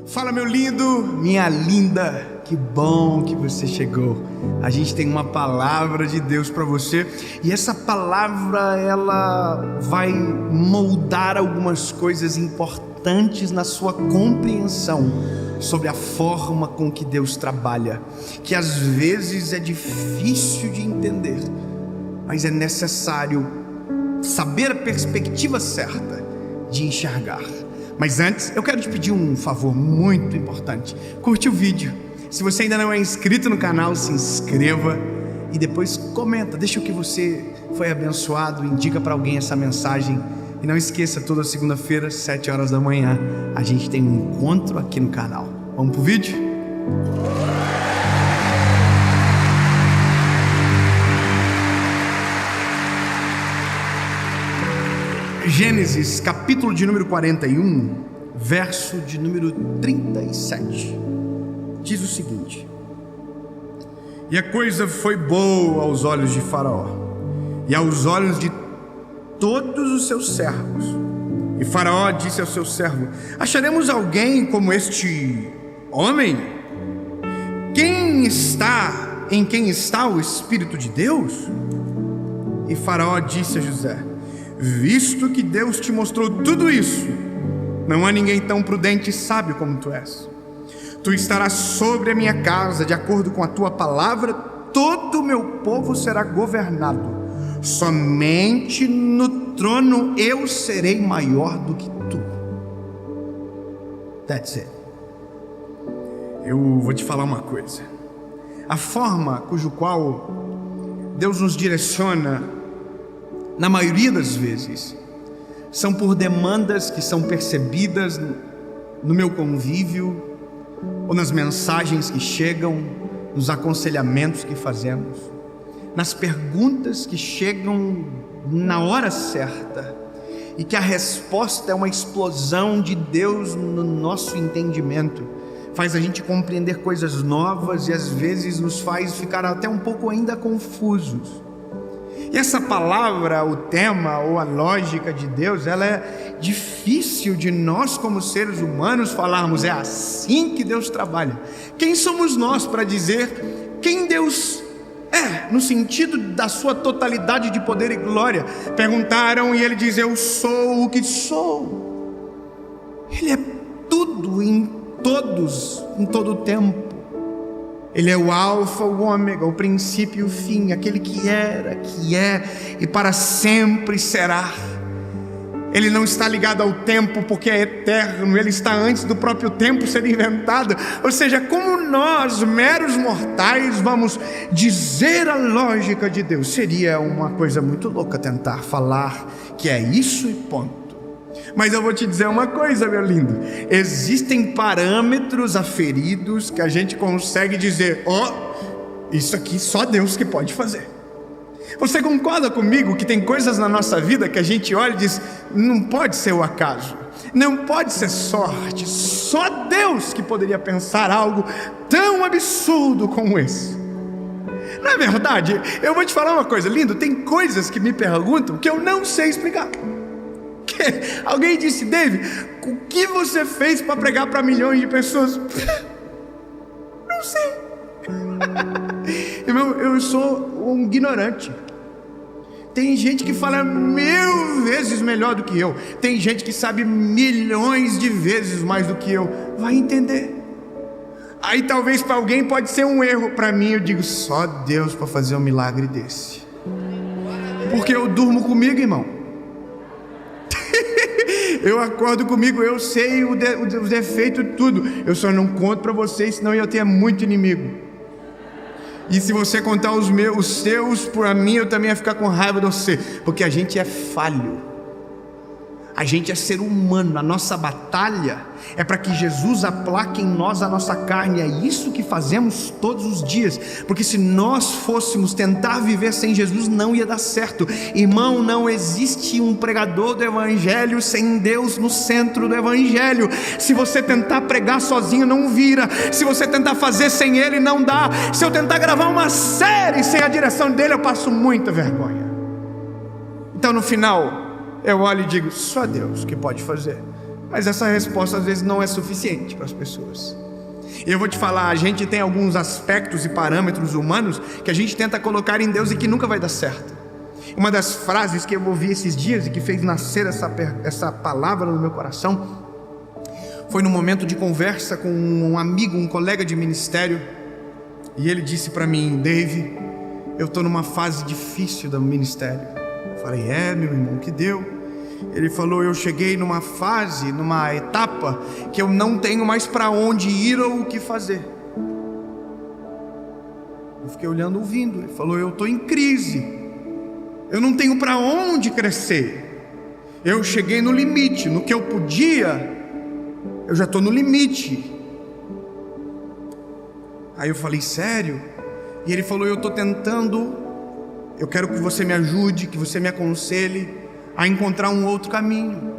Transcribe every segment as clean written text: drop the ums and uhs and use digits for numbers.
Fala, meu lindo, minha linda, que bom que você chegou. A gente tem uma palavra de Deus para você, e essa palavra ela vai moldar algumas coisas importantes na sua compreensão sobre a forma com que Deus trabalha, que às vezes é difícil de entender, mas é necessário saber a perspectiva certa de enxergar. Mas antes, eu quero te pedir um favor muito importante. Curte o vídeo. Se você ainda não é inscrito no canal, se inscreva. E depois comenta, deixa o que você foi abençoado, indica para alguém essa mensagem. E não esqueça, toda segunda-feira, 7 horas da manhã, a gente tem um encontro aqui no canal. Vamos pro vídeo? Gênesis, capítulo de número 41, verso de número 37, diz o seguinte: E a coisa foi boa aos olhos de Faraó, e aos olhos de todos os seus servos. E Faraó disse ao seu servo: Acharemos alguém como este homem? Em quem está o Espírito de Deus? E Faraó disse a José: Visto que Deus te mostrou tudo isso, não há ninguém tão prudente e sábio como tu és. Tu estarás sobre a minha casa, de acordo com a tua palavra, todo o meu povo será governado. Somente no trono eu serei maior do que tu. That's it. Eu vou te falar uma coisa. A forma cujo qual Deus nos direciona, na maioria das vezes, são por demandas que são percebidas no meu convívio, ou nas mensagens que chegam, nos aconselhamentos que fazemos, nas perguntas que chegam na hora certa, e que a resposta é uma explosão de Deus no nosso entendimento, faz a gente compreender coisas novas e às vezes nos faz ficar até um pouco ainda confusos. E essa palavra, o tema ou a lógica de Deus, ela é difícil de nós como seres humanos falarmos, é assim que Deus trabalha. Quem somos nós para dizer quem Deus é, no sentido da sua totalidade de poder e glória? Perguntaram e ele diz: eu sou o que sou. Ele é tudo em todos, em todo o tempo. Ele é o alfa, o ômega, o princípio e o fim, aquele que era, que é e para sempre será. Ele não está ligado ao tempo porque é eterno, ele está antes do próprio tempo ser inventado. Ou seja, como nós, meros mortais, vamos dizer a lógica de Deus? Seria uma coisa muito louca tentar falar que é isso e ponto. Mas eu vou te dizer uma coisa, meu lindo: existem parâmetros aferidos que a gente consegue dizer, isso aqui só Deus que pode fazer. Você concorda comigo que tem coisas na nossa vida que a gente olha e diz, não pode ser o acaso, não pode ser sorte, só Deus que poderia pensar algo tão absurdo como esse? Não é verdade? Eu vou te falar uma coisa, lindo, tem coisas que me perguntam que eu não sei explicar. Alguém disse, David, o que você fez para pregar para milhões de pessoas? Não sei. Eu sou um ignorante. Tem gente que fala 1000 vezes melhor do que eu. Tem gente que sabe milhões de vezes mais do que eu. Vai entender. Aí talvez para alguém pode ser um erro. Para mim eu digo, só Deus para fazer um milagre desse. Porque eu durmo comigo, irmão. Eu acordo comigo, eu sei o defeito de tudo. Eu só não conto para vocês, senão eu tenho muito inimigo. E se você contar os seus para mim, eu também ia ficar com raiva de você. Porque a gente é falho. A gente é ser humano. A nossa batalha é para que Jesus aplaque em nós a nossa carne. É isso que fazemos todos os dias. Porque se nós fôssemos tentar viver sem Jesus, não ia dar certo. Irmão, não existe um pregador do evangelho sem Deus no centro do evangelho. Se você tentar pregar sozinho, não vira. Se você tentar fazer sem Ele, não dá. Se eu tentar gravar uma série sem a direção dele, eu passo muita vergonha. Então no final eu olho e digo, só Deus que pode fazer. Mas essa resposta às vezes não é suficiente para as pessoas. E eu vou te falar, a gente tem alguns aspectos e parâmetros humanos que a gente tenta colocar em Deus e que nunca vai dar certo. Uma das frases que eu ouvi esses dias e que fez nascer essa palavra no meu coração foi num momento de conversa com um amigo, um colega de ministério, e ele disse para mim: Dave, eu estou numa fase difícil do ministério. Eu falei: meu irmão, que deu? Ele falou: eu cheguei numa fase, numa etapa que eu não tenho mais para onde ir ou o que fazer. Eu fiquei olhando, ouvindo. Ele falou: eu estou em crise, eu não tenho para onde crescer, eu cheguei no limite, no que eu podia, eu já estou no limite. Aí eu falei: sério? E ele falou: eu estou tentando, eu quero que você me ajude, que você me aconselhe a encontrar um outro caminho.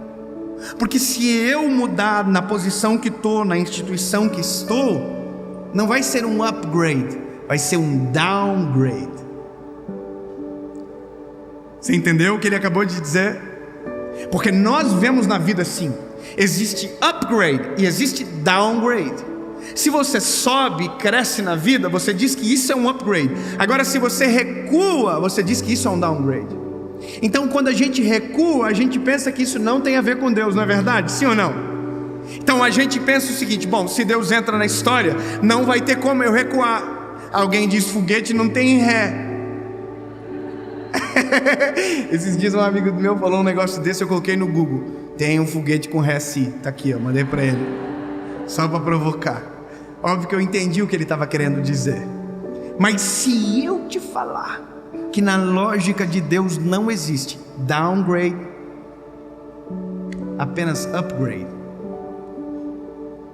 Porque se eu mudar na posição que estou, na instituição que estou, não vai ser um upgrade, vai ser um downgrade. Você entendeu o que ele acabou de dizer? Porque nós vemos na vida assim: existe upgrade e existe downgrade. Se você sobe e cresce na vida, você diz que isso é um upgrade. Agora, se você recua, você diz que isso é um downgrade. Então, quando a gente recua, a gente pensa que isso não tem a ver com Deus, não é verdade? Sim ou não? Então a gente pensa o seguinte: bom, se Deus entra na história, não vai ter como eu recuar. Alguém diz foguete não tem ré. Esses dias um amigo meu falou um negócio desse, eu coloquei no Google: tem um foguete com ré sim. Tá aqui, ó, mandei pra ele, só para provocar. Óbvio que eu entendi o que ele estava querendo dizer. Mas se eu te falar que na lógica de Deus não existe downgrade, apenas upgrade,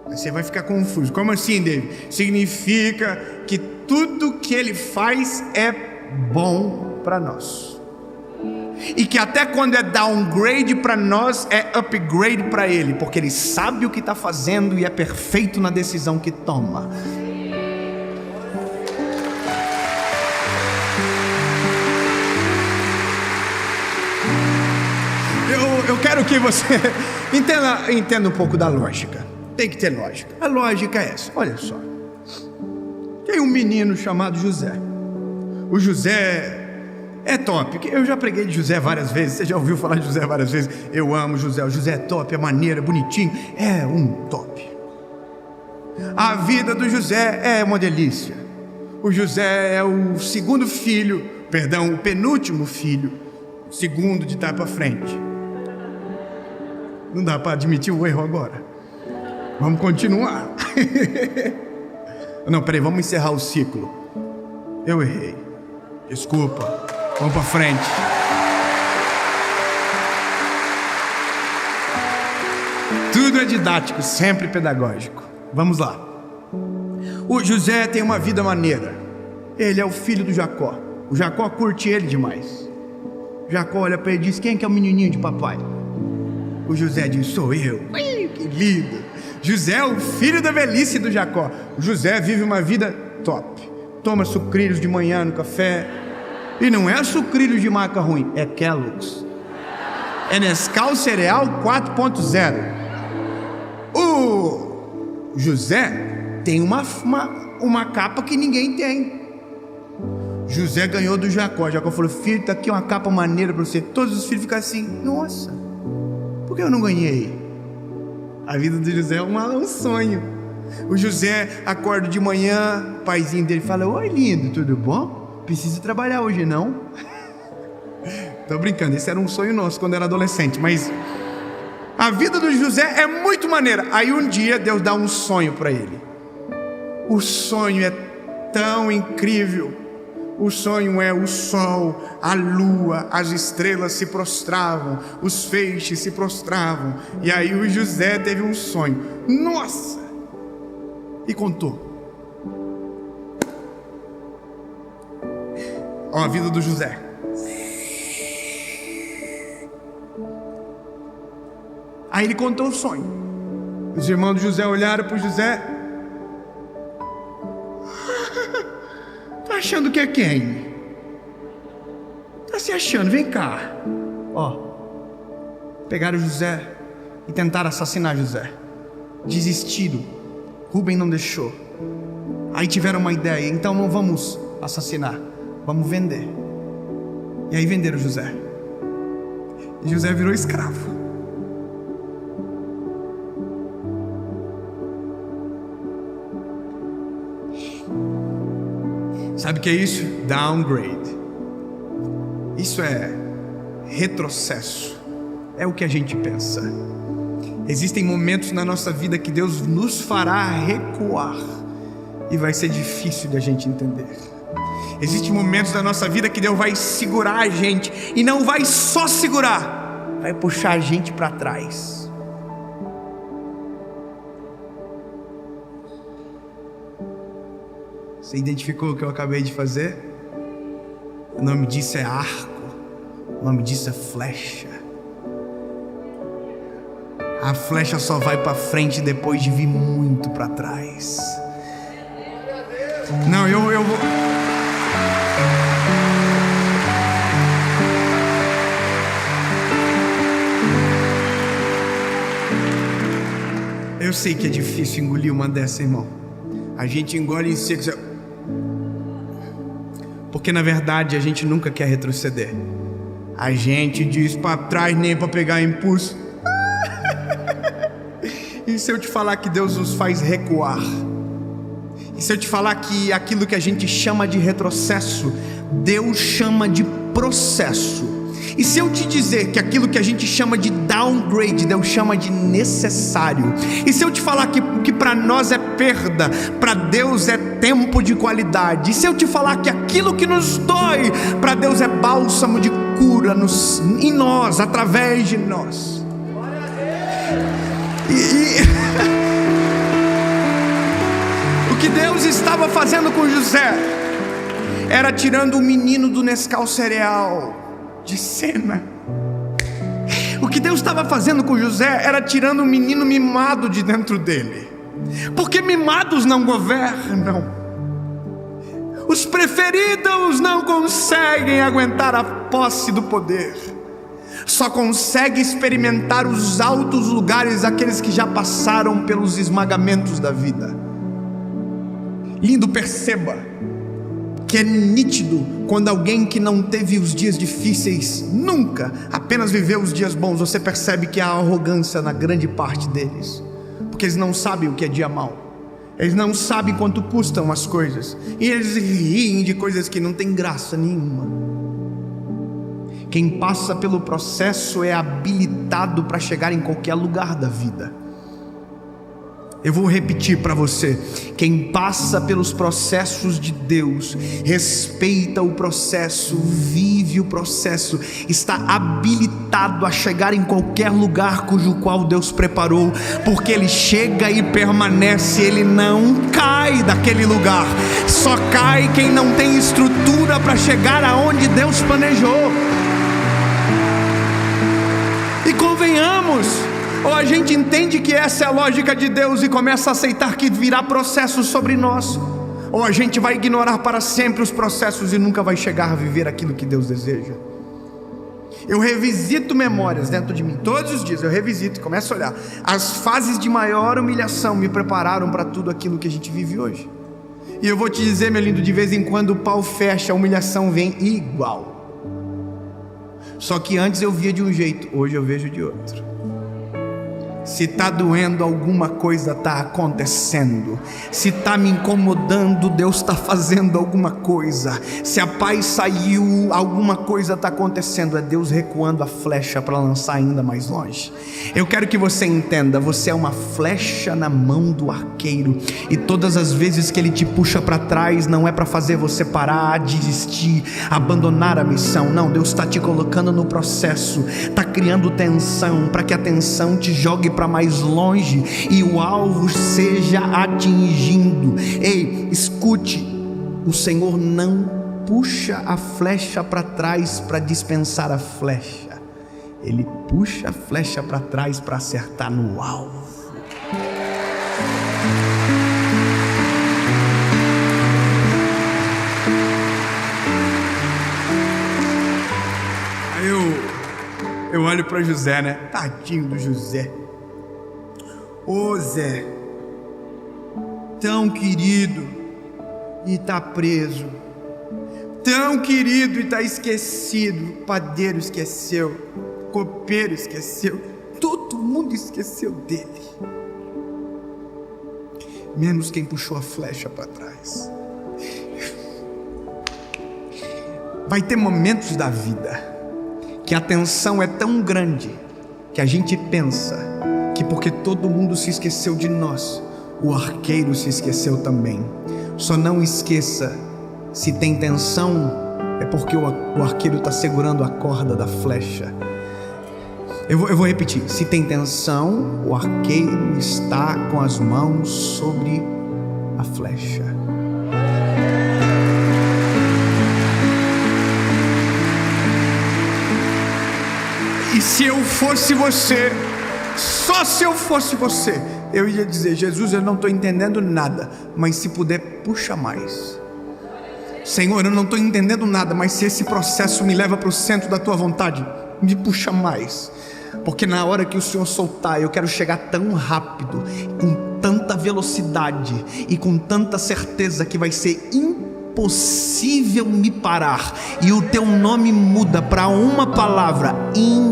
você vai ficar confuso. Como assim, David? Significa que tudo que Ele faz é bom para nós, e que até quando é downgrade para nós, é upgrade para Ele, porque Ele sabe o que está fazendo e é perfeito na decisão que toma. Eu quero que você entenda um pouco da lógica. Tem que ter lógica. A lógica é essa: olha só, tem um menino chamado José. O José é top. Eu já preguei de José várias vezes. Você já ouviu falar de José várias vezes? Eu amo José. O José é top, é maneiro, é bonitinho, é um top. A vida do José é uma delícia. O José é o segundo filho, perdão, o penúltimo filho, segundo de trás para frente. Não dá para admitir o erro agora. Vamos continuar. Não, peraí, vamos encerrar o ciclo. Eu errei, desculpa. Vamos para frente. Tudo é didático, sempre pedagógico. Vamos lá. O José tem uma vida maneira. Ele é o filho do Jacó. O Jacó curte ele demais. Jacó olha para ele e diz: quem que é o menininho de papai? O José diz: sou eu. Que lindo. José é o filho da velhice do Jacó. O José vive uma vida top. Toma sucrilhos de manhã no café. E não é sucrilhos de marca ruim, é Kellogg's. É Nescau Cereal 4.0. O José tem uma capa que ninguém tem. José ganhou do Jacó. Jacó falou: filho, tá aqui uma capa maneira para você. Todos os filhos ficam assim: nossa, por que eu não ganhei? A vida do José é um sonho. O José acorda de manhã, o paizinho dele fala: oi lindo, tudo bom? Precisa trabalhar hoje não? Tô brincando, esse era um sonho nosso quando era adolescente. Mas a vida do José é muito maneira. Aí um dia Deus dá um sonho para ele. O sonho é tão incrível. O sonho é o sol, a lua, as estrelas se prostravam, os feixes se prostravam. E aí o José teve um sonho. Nossa! E contou. Ó, a vida do José. Aí ele contou o sonho. Os irmãos do José olharam para o José. Tá achando que é quem? Tá se achando, vem cá. Ó, pegaram o José, e tentaram assassinar José. Desistiram. Rubem não deixou. Aí tiveram uma ideia: então não vamos assassinar, vamos vender. E aí venderam José. E José virou escravo. Sabe o que é isso? Downgrade. Isso é retrocesso. É o que a gente pensa. Existem momentos na nossa vida que Deus nos fará recuar, e vai ser difícil de a gente entender. Existem momentos da nossa vida que Deus vai segurar a gente, e não vai só segurar, vai puxar a gente para trás. Você identificou o que eu acabei de fazer? O nome disso é arco. O nome disso é flecha. A flecha só vai para frente depois de vir muito para trás. Não, eu vou... Eu sei que é difícil engolir uma dessa, irmão. A gente engole em seco, porque na verdade a gente nunca quer retroceder. A gente diz para trás nem para pegar impulso. E se eu te falar que Deus nos faz recuar? E se eu te falar que aquilo que a gente chama de retrocesso, Deus chama de processo? E se eu te dizer que aquilo que a gente chama de downgrade, Deus chama de necessário? E se eu te falar que para nós é perda, para Deus é tempo de qualidade? E se eu te falar que aquilo que nos dói, para Deus é bálsamo de cura em nós, através de nós? O que Deus estava fazendo com José era tirando o menino do Nescau cereal de cena. O que Deus estava fazendo com José era tirando o menino mimado de dentro dele, porque mimados não governam. Os preferidos não conseguem aguentar a posse do poder. Só consegue experimentar os altos lugares aqueles que já passaram pelos esmagamentos da vida. Lindo, perceba que é nítido quando alguém que não teve os dias difíceis nunca, apenas viveu os dias bons, você percebe que há arrogância na grande parte deles, porque eles não sabem o que é dia mau. Eles não sabem quanto custam as coisas, e eles riem de coisas que não tem graça nenhuma. Quem passa pelo processo é habilitado para chegar em qualquer lugar da vida. Eu vou repetir para você: quem passa pelos processos de Deus, respeita o processo, vive o processo, está habilitado a chegar em qualquer lugar cujo qual Deus preparou, porque ele chega e permanece, ele não cai daquele lugar. Só cai quem não tem estrutura para chegar aonde Deus planejou. E convenhamos, ou a gente entende que essa é a lógica de Deus e começa a aceitar que virá processos sobre nós, ou a gente vai ignorar para sempre os processos e nunca vai chegar a viver aquilo que Deus deseja. Eu revisito memórias dentro de mim, todos os dias eu revisito e começo a olhar. As fases de maior humilhação me prepararam para tudo aquilo que a gente vive hoje. E eu vou te dizer, meu lindo, de vez em quando o pau fecha, a humilhação vem igual. Só que antes eu via de um jeito, hoje eu vejo de outro. Se está doendo, alguma coisa está acontecendo. Se está me incomodando, Deus está fazendo alguma coisa. Se a paz saiu, alguma coisa está acontecendo. É Deus recuando a flecha para lançar ainda mais longe. Eu quero que você entenda: você é uma flecha na mão do arqueiro, e todas as vezes que ele te puxa para trás, não é para fazer você parar, desistir, abandonar a missão. Não, Deus está te colocando no processo, está criando tensão, para que a tensão te jogue para mais longe e o alvo seja atingido. Ei, escute: o Senhor não puxa a flecha para trás para dispensar a flecha, Ele puxa a flecha para trás para acertar no alvo. Aí eu olho para José, né? Tadinho do José. Ô Zé, tão querido e tá preso, tão querido e tá esquecido. O padeiro esqueceu, o copeiro esqueceu, todo mundo esqueceu dele, menos quem puxou a flecha para trás. Vai ter momentos da vida que a tensão é tão grande que a gente pensa que porque todo mundo se esqueceu de nós, o arqueiro se esqueceu também. Só não esqueça, se tem tensão, é porque o arqueiro está segurando a corda da flecha. Eu vou repetir: se tem tensão, o arqueiro está com as mãos sobre a flecha. E se eu fosse você, só se eu fosse você, eu ia dizer: Jesus, eu não estou entendendo nada, mas se puder, puxa mais. Senhor, eu não estou entendendo nada, mas se esse processo me leva para o centro da tua vontade, me puxa mais. Porque na hora que o Senhor soltar, eu quero chegar tão rápido, com tanta velocidade e com tanta certeza que vai ser impossível me parar. E o teu nome muda para uma palavra: imparável,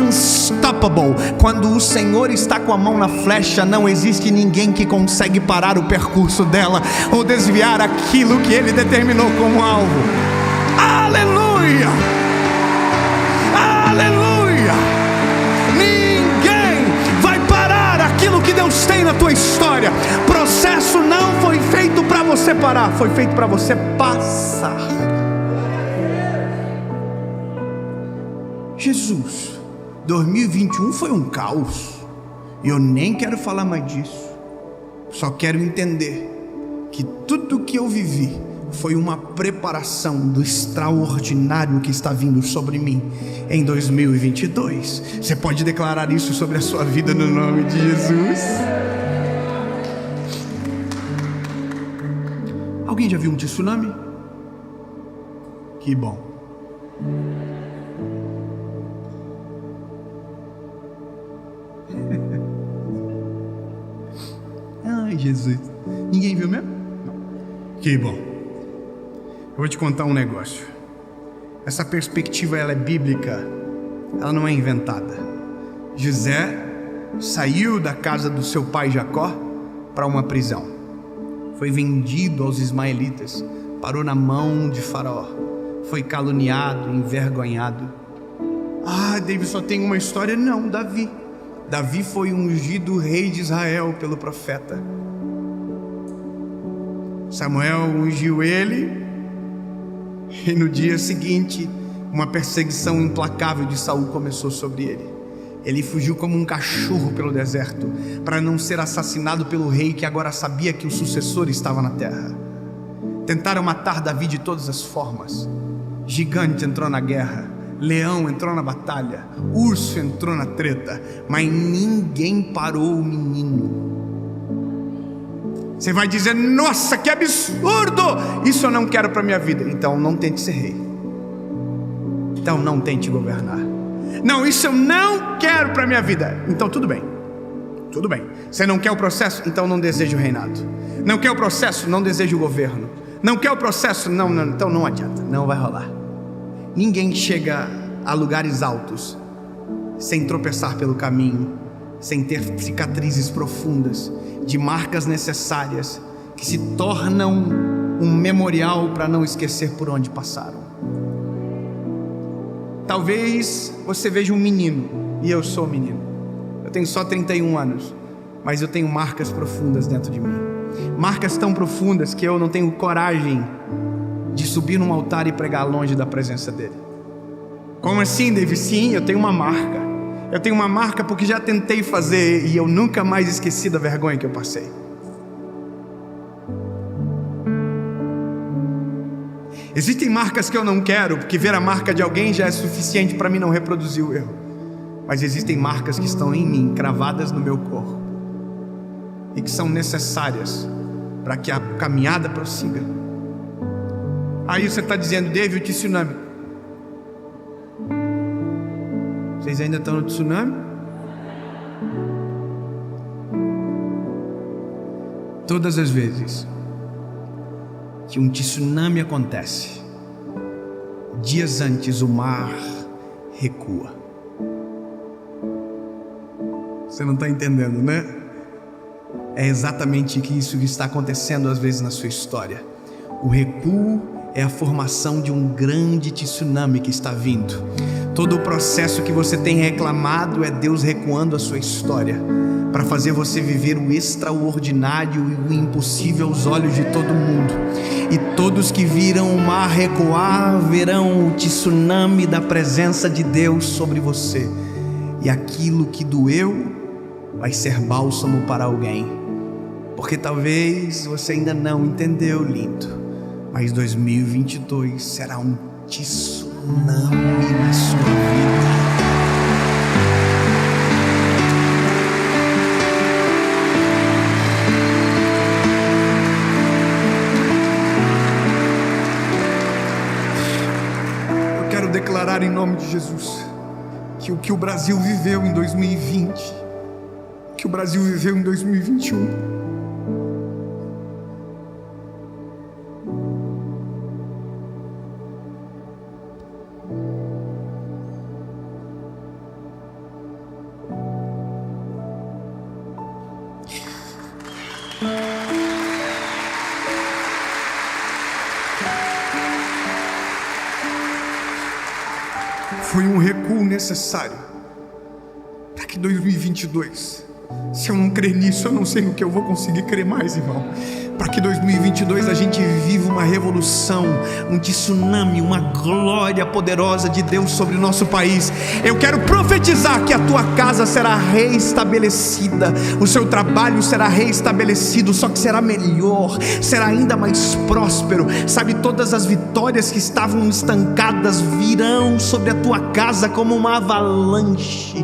unstoppable. Quando o Senhor está com a mão na flecha, não existe ninguém que consegue parar o percurso dela ou desviar aquilo que Ele determinou como alvo. Aleluia! Aleluia! Ninguém vai parar aquilo que Deus tem na tua história. Processo não foi feito para você parar, foi feito para você passar. Jesus, 2021 foi um caos, e eu nem quero falar mais disso. Só quero entender que tudo que eu vivi foi uma preparação do extraordinário que está vindo sobre mim em 2022. Você pode declarar isso sobre a sua vida no nome de Jesus? Alguém já viu um tsunami? Que bom. Ai, Jesus. Ninguém viu mesmo? Não. Que bom. Eu vou te contar um negócio. Essa perspectiva, ela é bíblica, ela não é inventada. José saiu da casa do seu pai Jacó para uma prisão. Foi vendido aos ismaelitas, parou na mão de Faraó, foi caluniado, envergonhado. Ah, David só tem uma história? Não, Davi. Davi foi ungido rei de Israel pelo profeta. Samuel ungiu ele, e no dia seguinte, uma perseguição implacável de Saul começou sobre ele. Ele fugiu como um cachorro pelo deserto, para não ser assassinado pelo rei que agora sabia que o sucessor estava na terra. Tentaram matar Davi de todas as formas. Gigante entrou na guerra, leão entrou na batalha, urso entrou na treta, mas ninguém parou o menino. Você vai dizer: nossa, que absurdo! Isso eu não quero para minha vida. Então não tente ser rei. Então não tente governar. Não, isso eu não quero para minha vida. Então tudo bem. Tudo bem. Você não quer o processo? Então não deseja o reinado. Não quer o processo? Não deseja o governo. Não quer o processo? Não, então não adianta. Não vai rolar. Ninguém chega a lugares altos sem tropeçar pelo caminho, sem ter cicatrizes profundas, de marcas necessárias que se tornam um memorial para não esquecer por onde passaram. Talvez você veja um menino, e eu sou menino. Eu tenho só 31 anos, mas eu tenho marcas profundas dentro de mim. Marcas tão profundas que eu não tenho coragem de subir num altar e pregar longe da presença dele. Como assim, David? Sim, eu tenho uma marca. Eu tenho uma marca porque já tentei fazer e eu nunca mais esqueci da vergonha que eu passei. Existem marcas que eu não quero, porque ver a marca de alguém já é suficiente para mim não reproduzir o erro. Mas existem marcas que estão em mim, cravadas no meu corpo, e que são necessárias para que a caminhada prossiga. Aí você está dizendo: David, o tsunami. Vocês ainda estão no tsunami? Todas as vezes que um tsunami acontece, dias antes o mar recua. Você não está entendendo, né? É exatamente isso que está acontecendo às vezes na sua história. O recuo é a formação de um grande tsunami que está vindo. Todo o processo que você tem reclamado é Deus recuando a sua história, para fazer você viver o extraordinário e o impossível aos olhos de todo mundo. E todos que viram o mar recuar verão o tsunami da presença de Deus sobre você. E aquilo que doeu vai ser bálsamo para alguém. Porque talvez você ainda não entendeu, lindo, mas 2022 será um tsunami na sua vida. Eu quero declarar em nome de Jesus que o que o Brasil viveu em 2020, o que o Brasil viveu em 2021, foi um recuo necessário para que 2022, se eu não crer nisso, eu não sei no que eu vou conseguir crer mais, irmão. Para que 2022 a gente viva uma revolução, um tsunami, uma glória poderosa de Deus sobre o nosso país. Eu quero profetizar que a tua casa será reestabelecida, o seu trabalho será reestabelecido, só que será melhor, será ainda mais próspero. Sabe, todas as vitórias que estavam estancadas virão sobre a tua casa como uma avalanche.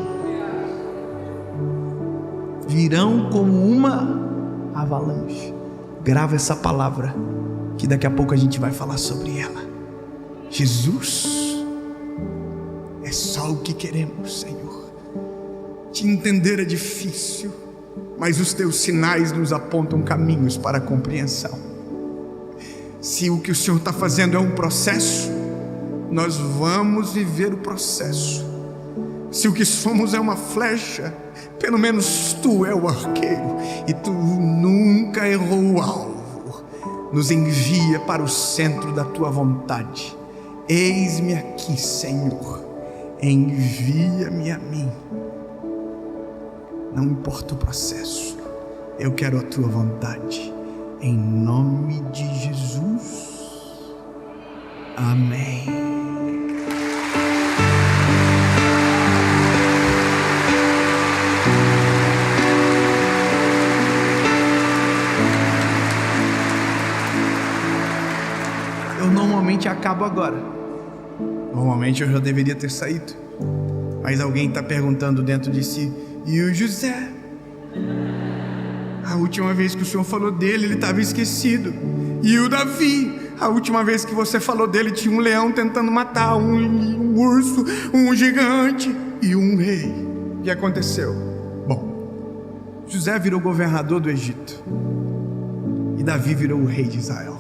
Virão como uma avalanche. Grava essa palavra, que daqui a pouco a gente vai falar sobre ela. Jesus, é só o que queremos, Senhor. Te entender é difícil, mas os teus sinais nos apontam caminhos para a compreensão. Se o que o Senhor está fazendo é um processo, nós vamos viver o processo. Se o que somos é uma flecha, pelo menos tu é o arqueiro, e tu nunca errou o alvo. Nos envia para o centro da tua vontade. Eis-me aqui, Senhor, envia-me a mim. Não importa o processo, eu quero a tua vontade, em nome de Jesus, amém. Eu normalmente acabo agora. Normalmente eu já deveria ter saído. Mas alguém está perguntando dentro de si: e o José? A última vez que o Senhor falou dele, ele estava esquecido. E o Davi? A última vez que você falou dele, tinha um leão tentando matar, um urso, um gigante e um rei. O que aconteceu? Bom, José virou governador do Egito e Davi virou o rei de Israel.